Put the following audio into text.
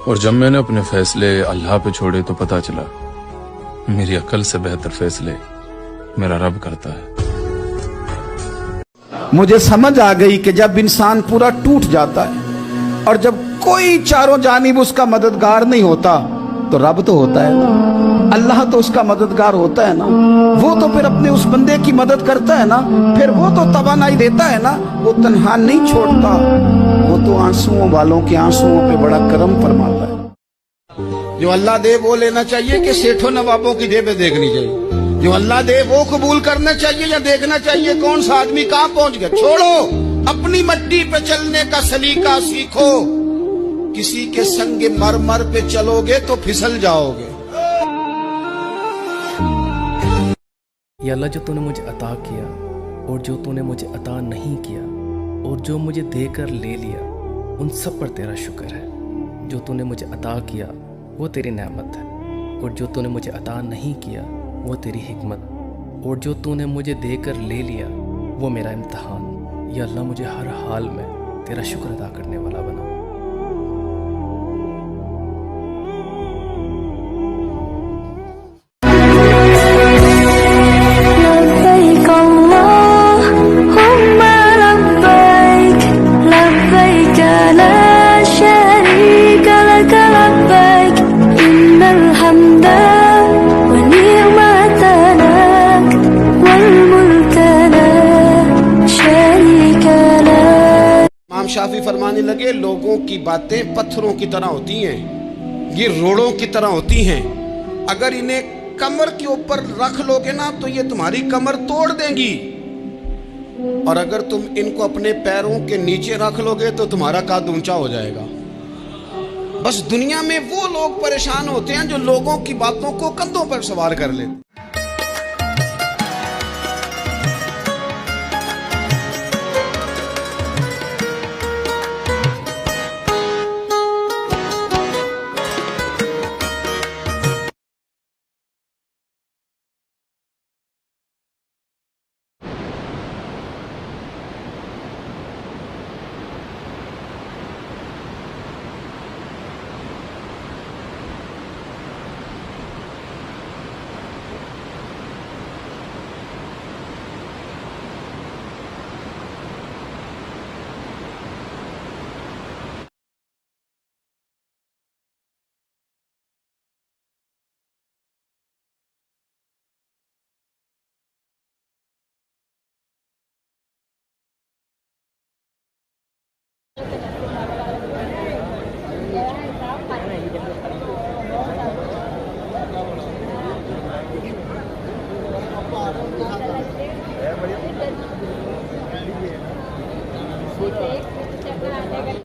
اور جب میں نے اپنے فیصلے اللہ پہ چھوڑے تو پتا چلا میری عقل سے بہتر فیصلے میرا رب کرتا ہے۔ مجھے سمجھ آ گئی کہ جب انسان پورا ٹوٹ جاتا ہے اور جب کوئی چاروں جانب اس کا مددگار نہیں ہوتا تو رب تو ہوتا ہے نا، اللہ تو اس کا مددگار ہوتا ہے نا، وہ تو پھر اپنے اس بندے کی مدد کرتا ہے نا، پھر وہ تو توانائی دیتا ہے نا، وہ تنہا نہیں چھوڑتا، وہ تو آنسوؤں والوں کے آنسوؤں پہ بڑا کرم فرماتا ہے۔ جو اللہ دے وہ لینا چاہیے کہ سیٹھوں نوابوں کی جیبیں دیکھنی چاہیے؟ جو اللہ دے وہ قبول کرنا چاہیے یا دیکھنا چاہیے کون سا آدمی کہاں پہنچ گیا؟ چھوڑو، اپنی مٹی پہ چلنے کا سلیقہ سیکھو، کسی کے سنگ مرمر پہ چلو گے تو پھسل جاؤ گے۔ یا اللہ، جو تو نے مجھے عطا کیا اور جو تو نے مجھے عطا نہیں کیا اور جو مجھے دے کر لے لیا، ان سب پر تیرا شکر ہے۔ جو تو نے مجھے عطا کیا وہ تیری نعمت ہے، اور جو تو نے مجھے عطا نہیں کیا وہ تیری حکمت، اور جو تو نے مجھے دے کر لے لیا وہ میرا امتحان۔ یا اللہ، مجھے ہر حال میں تیرا شکر ادا کرنے والا بنا۔ لبيك اللهم لبيك لبيك لا شريك لك لبيك إن الحمد والنعمة لك والملك لا شريك لك۔ امام شافعی فرمانے لگے لوگوں کی باتیں پتھروں کی طرح ہوتی ہیں، یہ روڑوں کی طرح ہوتی ہیں، اگر انہیں کمر کے اوپر رکھ لو گے نا تو یہ تمہاری کمر توڑ دیں گی، اور اگر تم ان کو اپنے پیروں کے نیچے رکھ لو گے تو تمہارا قد اونچا ہو جائے گا۔ بس دنیا میں وہ لوگ پریشان ہوتے ہیں جو لوگوں کی باتوں کو کندھوں پر سوار کر لیتے۔